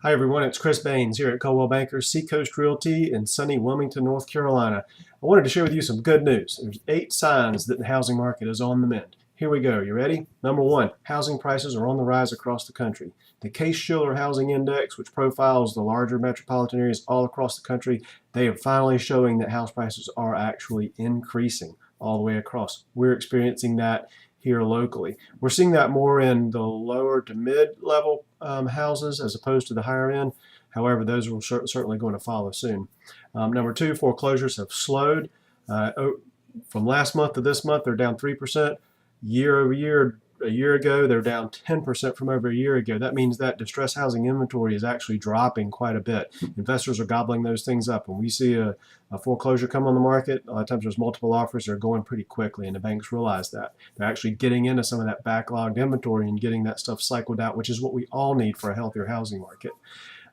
Hi everyone, it's Chris Baynes here at Coldwell Banker Seacoast Realty in sunny Wilmington, North Carolina. I wanted to share with you some good news. There's 8 signs that the housing market is on the mend. Here we go. You ready? Number 1, housing prices are on the rise across the country. The Case-Shiller Housing Index, which profiles the larger metropolitan areas all across the country, they are finally showing that house prices are actually increasing all the way across. We're experiencing that here locally. We're seeing that more in the lower to mid-level houses as opposed to the higher end. However, those will certainly going to follow soon. Number 2, foreclosures have slowed. From last month to this month, they're down 3%. Year over year, a year ago, they're down 10% from over a year ago. That means that distressed housing inventory is actually dropping quite a bit. Investors are gobbling those things up. When we see a foreclosure come on the market, a lot of times there's multiple offers that are going pretty quickly, and the banks realize that. They're actually getting into some of that backlogged inventory and getting that stuff cycled out, which is what we all need for a healthier housing market.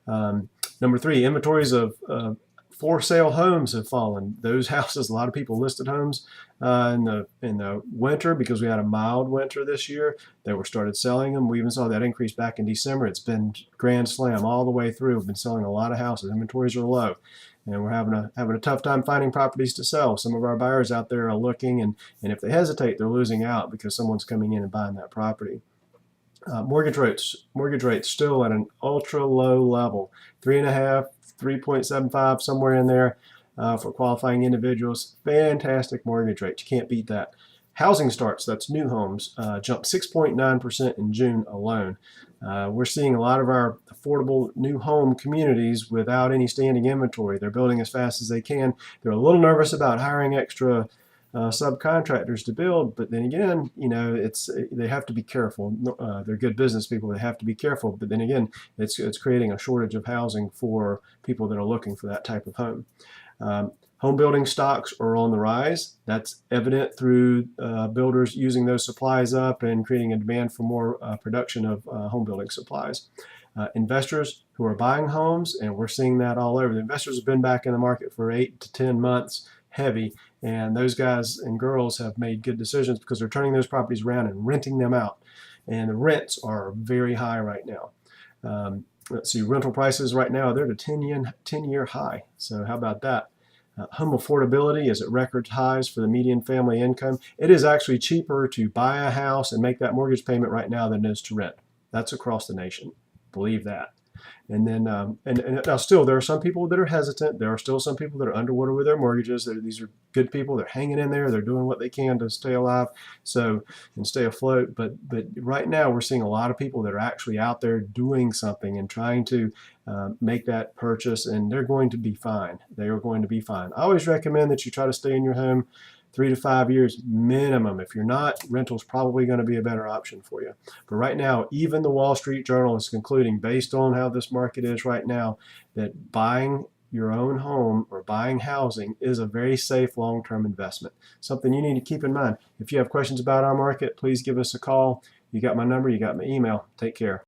Number 3, inventories of for sale homes have fallen. Those houses, a lot of people listed homes in the winter because we had a mild winter this year. They were started selling them. We even saw that increase back in December. It's been grand slam all the way through. We've been selling a lot of houses. Inventories are low, and we're having a tough time finding properties to sell. Some of our buyers out there are looking, and if they hesitate, they're losing out because someone's coming in and buying that property. Mortgage rates still at an ultra low level, 3.5, 3.75, somewhere in there for qualifying individuals. Fantastic mortgage rates. You can't beat that. Housing starts, that's new homes, jumped 6.9% in June alone. We're seeing a lot of our affordable new home communities without any standing inventory. They're building as fast as they can. They're a little nervous about hiring extra subcontractors to build, but then again, they have to be careful. They're good business people. They have to be careful, but then again, it's creating a shortage of housing for people that are looking for that type of home. Home building stocks are on the rise. That's evident through builders using those supplies up and creating a demand for more production of home building supplies. Investors who are buying homes, and we're seeing that all over. The investors have been back in the market for 8 to 10 months heavy, and those guys and girls have made good decisions because they're turning those properties around and renting them out, and the rents are very high right now. Let's see, rental prices right now, they're at a 10-year high, so how about that? Home affordability is at record highs for the median family income. It is actually cheaper to buy a house and make that mortgage payment right now than it is to rent. That's across the nation. Believe that. And then, and now still, there are some people that are hesitant. There are still some people that are underwater with their mortgages. These are good people. They're hanging in there. They're doing what they can to stay alive, and stay afloat. But right now, we're seeing a lot of people that are actually out there doing something and trying to make that purchase, and they're going to be fine. They are going to be fine. I always recommend that you try to stay in your home 3 to 5 years minimum. If you're not, rental's probably going to be a better option for you. But right now, even the Wall Street Journal is concluding, based on how this market is right now, that buying your own home or buying housing is a very safe long-term investment. Something you need to keep in mind. If you have questions about our market, please give us a call. You got my number, you got my email. Take care.